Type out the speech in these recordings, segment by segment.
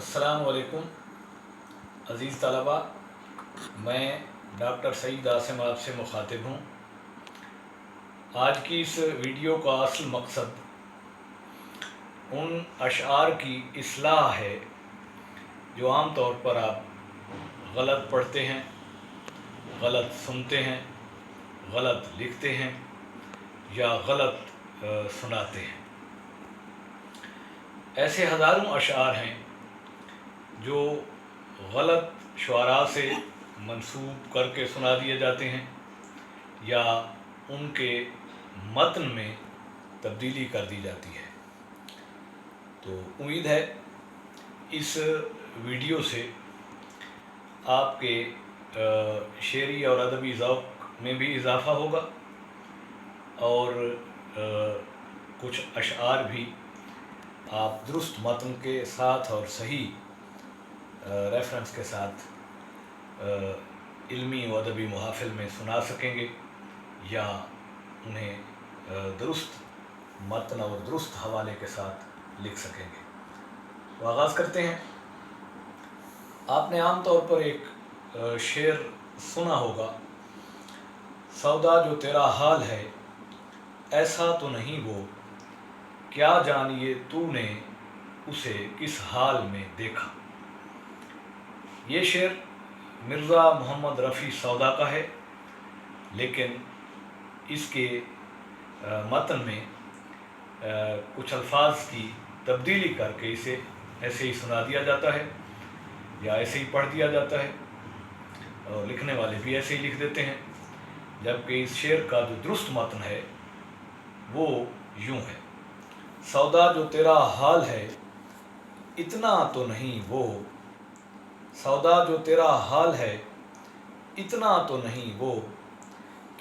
अस्सलाम वालेकुम अज़ीज़ तलबा, मैं डॉक्टर सईद आसिम आपसे मुखातिब हूँ। आज की इस वीडियो का असल मकसद उन अशआर की इस्लाह है जो आम तौर पर आप गलत पढ़ते हैं, गलत सुनते हैं, गलत लिखते हैं या गलत सुनाते हैं। ऐसे हज़ारों अशआर हैं जो गलत शुअरा से मंसूब करके सुना दिए जाते हैं या उनके मतन में तब्दीली कर दी जाती है। तो उम्मीद है इस वीडियो से आपके शेरी और अदबी ज़ौक़ में भी इजाफ़ा होगा और कुछ अशआर भी आप दुरुस्त मतन के साथ और सही रेफरेंस के साथ इल्मी व अदबी महफ़िल में सुना सकेंगे या उन्हें दुरुस्त मतन और दुरुस्त हवाले के साथ लिख सकेंगे। तो आगाज़ करते हैं। आपने आम तौर पर एक शेर सुना होगा, सौदा जो तेरा हाल है ऐसा तो नहीं वो, क्या जानिए तूने उसे किस हाल में देखा। ये शेर मिर्ज़ा मोहम्मद रफ़ी सौदा का है, लेकिन इसके मतन में कुछ अल्फाज की तब्दीली करके इसे ऐसे ही सुना दिया जाता है या ऐसे ही पढ़ दिया जाता है और लिखने वाले भी ऐसे ही लिख देते हैं। जबकि इस शेर का जो दुरुस्त मतन है वो यूँ है, सौदा जो तेरा हाल है इतना तो नहीं वो, सौदा जो तेरा हाल है इतना तो नहीं वो,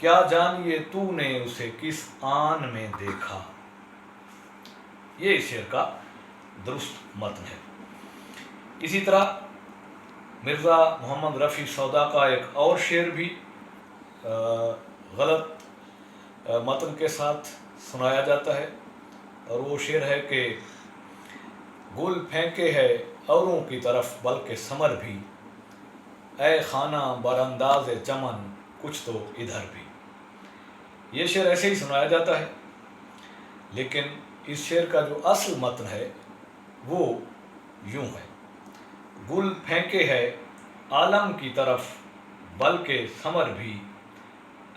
क्या जानिए तूने उसे किस आन में देखा। ये इस शेर का दुरुस्त मतन है। इसी तरह मिर्ज़ा मोहम्मद रफ़ी सौदा का एक और शेर भी गलत मतन के साथ सुनाया जाता है और वो शेर है कि गुल फेंके है औरों की तरफ बल्कि समर भी, ऐ खाना बरंदाज़ चमन कुछ तो इधर भी। ये शेर ऐसे ही सुनाया जाता है, लेकिन इस शेर का जो असल मतन है वो यूँ है, गुल फेंके है आलम की तरफ बल्कि समर भी,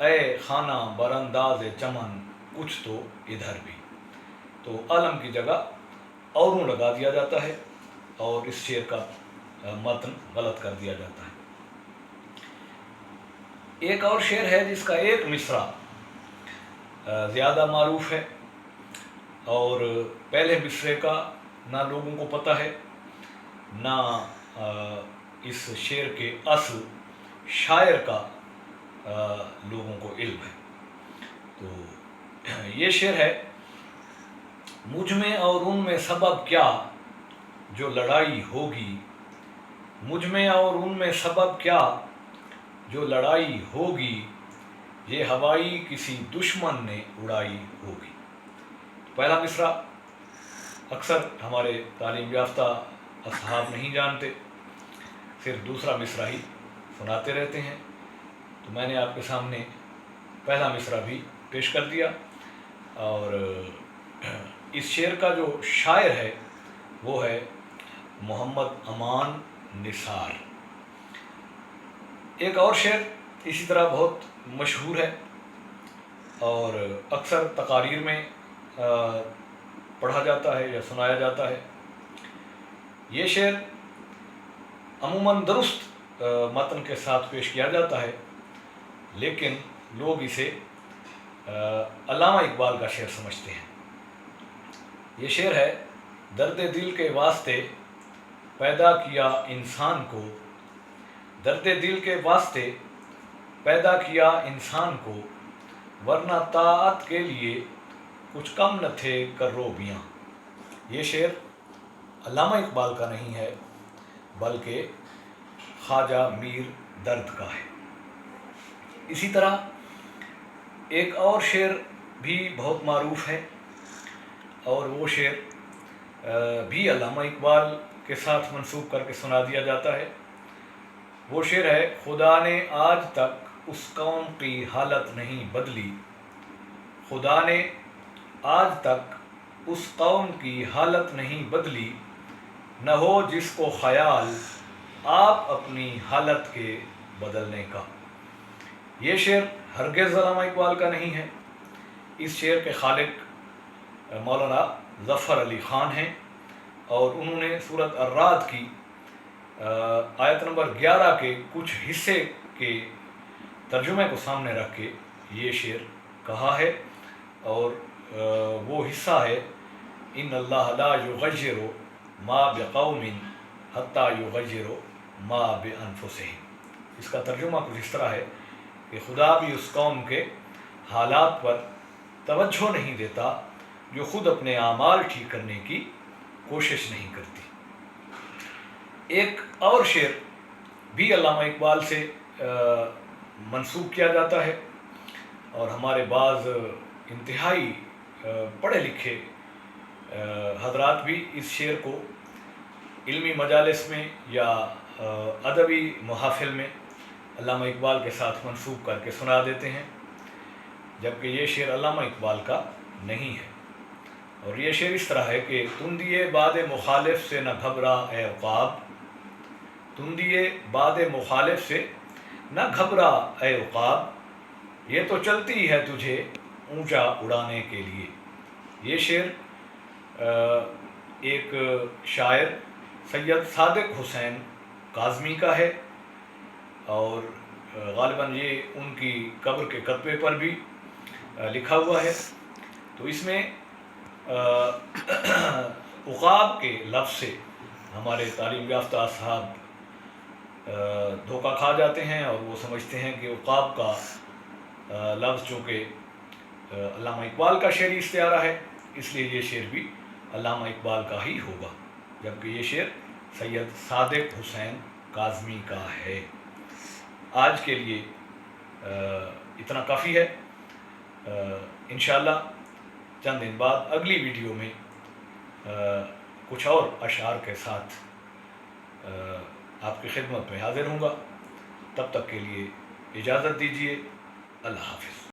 ऐ खाना बरंदाज़ चमन कुछ तो इधर भी। तो आलम की जगह औरों लगा दिया जाता है और इस शेर का मतन गलत कर दिया जाता है। एक और शेर है जिसका एक मिसरा ज़्यादा मारूफ है और पहले मिसरे का ना लोगों को पता है ना इस शेर के असल शायर का लोगों को इल्म है। तो ये शेर है, मुझ में और उन में सबब क्या जो लड़ाई होगी, मुझ में और उन में सबब क्या जो लड़ाई होगी, ये हवाई किसी दुश्मन ने उड़ाई होगी। पहला मिसरा अक्सर हमारे तालीम याफ्ता असहाब नहीं जानते, सिर्फ दूसरा मिसरा ही सुनाते रहते हैं। तो मैंने आपके सामने पहला मिसरा भी पेश कर दिया और इस शेर का जो शायर है वो है मोहम्मद अमान निसार। एक और शेर इसी तरह बहुत मशहूर है और अक्सर तकारीर में पढ़ा जाता है या सुनाया जाता है। ये शेर अमूमन दुरुस्त मतन के साथ पेश किया जाता है, लेकिन लोग इसे अल्लामा इकबाल का शेर समझते हैं। ये शेर है, दर्द दिल के वास्ते पैदा किया इंसान को, दर्द दिल के वास्ते पैदा किया इंसान को, वरना ताअत के लिए कुछ कम न थे कर्रोबियाँ। ये शेर अल्लामा इकबाल का नहीं है बल्कि ख्वाजा मीर दर्द का है। इसी तरह एक और शेर भी बहुत मारूफ है और वो शेर भी अल्लामा इकबाल के साथ मंसूब करके सुना दिया जाता है। वो शेर है, खुदा ने आज तक उस कौम की हालत नहीं बदली, खुदा ने आज तक उस कौम की हालत नहीं बदली, न हो जिसको ख्याल आप अपनी हालत के बदलने का। ये शेर हरगिज़ अल्लामा इकबाल का नहीं है। इस शेर के खालिक मौलाना ज़फ़र अली ख़ान हैं और उन्होंने सूरत अर्राद की आयत नंबर 11 के कुछ हिस्से के तर्जुमे को सामने रख के ये शेर कहा है। और वो हिस्सा है, इन अल्लाह ला युग़य्यिरु मा बिक़ौमिन हत्ता युग़य्यिरु मा बिअन्फुसिहिम। इसका तर्जुमा कुछ इस तरह है कि खुदा भी उस कौम के हालात पर तवज्जो नहीं देता जो खुद अपने आमाल ठीक करने की कोशिश नहीं करती। एक और शेर भी अल्लामा इकबाल से मंसूब किया जाता है और हमारे बाज़ इंतहाई पढ़े लिखे हजरात भी इस शेर को इल्मी मजालिस में या अदबी महफ़िल में अल्लामा इकबाल के साथ मंसूब करके सुना देते हैं, जबकि ये शेर अल्लामा इकबाल का नहीं है। और ये शेर इस तरह है कि तुम दिए बाद मुखालिफ से न घबरा ए उक़ाब, तुम दिए बाद मुखालिफ से न घबरा ए उक़ाब, ये तो चलती है तुझे ऊंचा उड़ाने के लिए। ये शेर एक शायर सैयद सादिक हुसैन काज़मी का है और ग़ालिबन ये उनकी कब्र के कतबे पर भी लिखा हुआ है। तो इसमें उक़ाब के लफ्ज़ से हमारे तालीम याफ्ता साहब धोखा खा जाते हैं और वो समझते हैं कि उक़ाब का लफ्ज़ चूँकि अल्लामा इकबाल का शेरी इस्तिआरा है, इसलिए ये शेर भी अल्लामा इकबाल का ही होगा, जबकि ये शेर सैयद सादिक हुसैन काज़मी का है। आज के लिए इतना काफ़ी है। इंशाअल्लाह चंद दिन बाद अगली वीडियो में कुछ और अशार के साथ आपकी खिदमत में हाज़िर हूँगा। तब तक के लिए इजाज़त दीजिए। अल्लाह हाफ़िज़।